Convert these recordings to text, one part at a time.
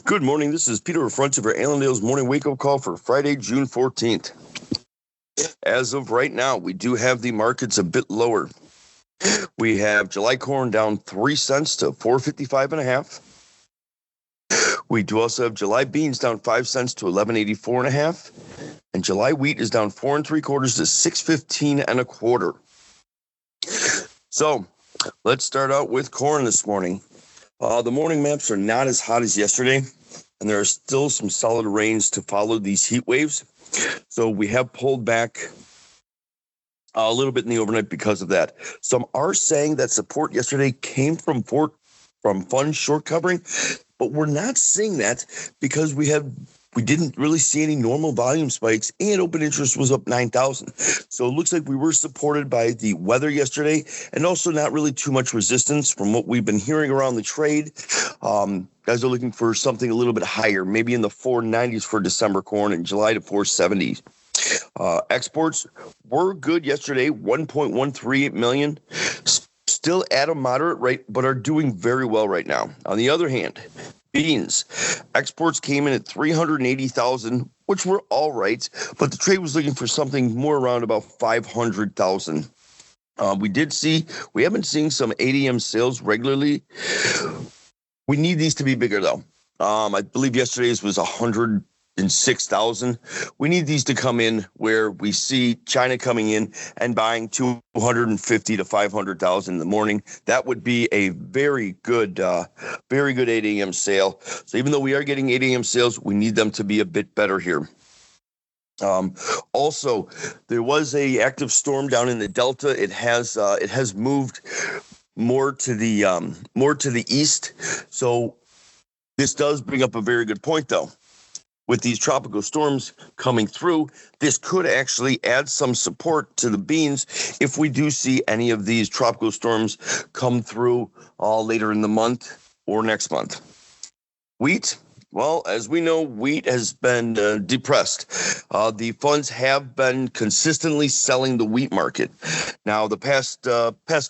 Good morning. This is Peter Front of our Allendale's morning wake-up call for Friday, June 14th. As of right now, we do have the markets a bit lower. We have July corn down 3 cents to 4.55 and a half. We do also have July beans down 5 cents to 11.84 and a half. And July wheat is down 4 3/4 to 6.15 and a quarter. So let's start out with corn this morning. The morning maps are not as hot as yesterday, and there are still some solid rains to follow these heat waves. So we have pulled back a little bit in the overnight because of that. Some are saying that support yesterday came from funds short covering, but we're not seeing that because we didn't really see any normal volume spikes, and open interest was up 9,000. So it looks like we were supported by the weather yesterday, and also not really too much resistance from what we've been hearing around the trade. Guys are looking for something a little bit higher, maybe in the 490s for December corn, and July to 470s. Exports were good yesterday, 1.138 million. Still at a moderate rate, but are doing very well right now. On the other hand, beans exports came in at 380,000, which were all right, but the trade was looking for something more around about 500,000. We have been seeing some ADM sales regularly. We need these to be bigger though. I believe yesterday's was 106,000. We need these to come in where we see China coming in and buying 250 to 500,000 in the morning. That would be a very good ADM sale. So even though we are getting ADM sales, we need them to be a bit better here. Also, there was a active storm down in the Delta. It has moved more to the east. So this does bring up a very good point, though. With these tropical storms coming through, this could actually add some support to the beans if we do see any of these tropical storms come through later in the month or next month. Wheat, well, as we know, wheat has been depressed. The funds have been consistently selling the wheat market. Now, the past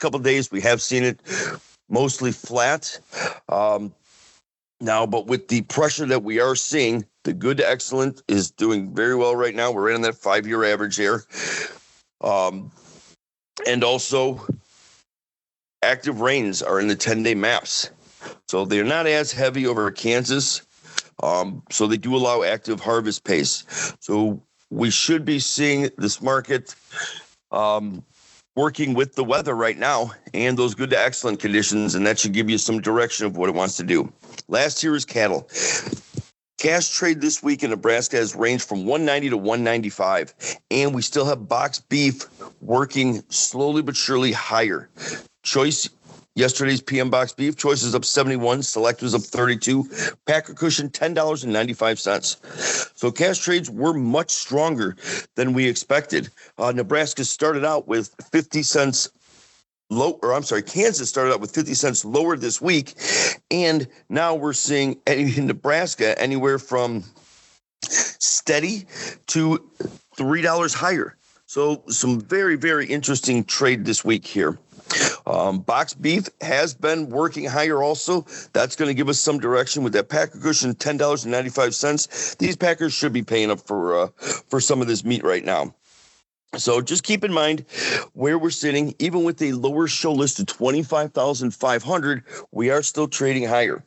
couple of days, we have seen it mostly flat. Now, but with the pressure that we are seeing, the good to excellent is doing very well right now. We're right on that 5-year average here. And also, active rains are in the 10-day maps. So they're not as heavy over Kansas. So they do allow active harvest pace. So we should be seeing this market working with the weather right now and those good to excellent conditions, and that should give you some direction of what it wants to do. Last year is cattle. Cash trade this week in Nebraska has ranged from 190 to 195, and we still have box beef working slowly but surely higher. Choice, yesterday's PM box beef, Choice is up 71, Select was up 32, Packer Cushion $10.95. So cash trades were much stronger than we expected. Nebraska started out with 50 cents Kansas started out with 50 cents lower this week, and now we're seeing in Nebraska anywhere from steady to $3 higher. So some very, very interesting trade this week here. Box beef has been working higher also. That's going to give us some direction with that Packer Cushion, $10.95. These packers should be paying up for some of this meat right now. So just keep in mind where we're sitting. Even with a lower show list of 25,500, we are still trading higher.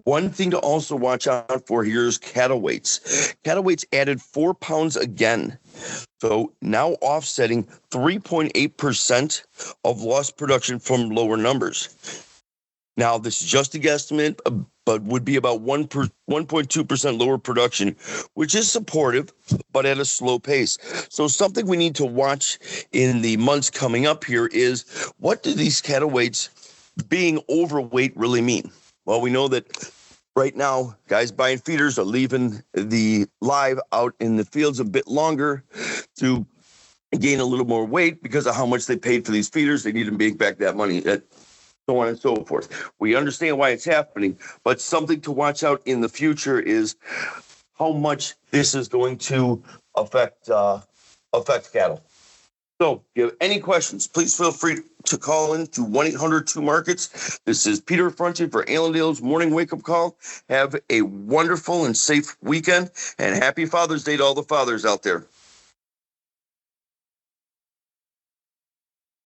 One thing to also watch out for here is cattle weights. Cattle weights added 4 pounds again. So now offsetting 3.8% of lost production from lower numbers. Now, this is just a guesstimate, but would be about 1.2% lower production, which is supportive, but at a slow pace. So something we need to watch in the months coming up here is, what do these cattle weights being overweight really mean? Well, we know that right now, guys buying feeders are leaving the live out in the fields a bit longer to gain a little more weight because of how much they paid for these feeders. They need to make back that money. So on and so forth. We understand why it's happening, but something to watch out in the future is how much this is going to affect cattle. So if you have any questions, please feel free to call in to 1-800-2-MARKETS. This is Peter Frontier for Allendale's Morning Wake Up Call. Have a wonderful and safe weekend, and happy Father's Day to all the fathers out there.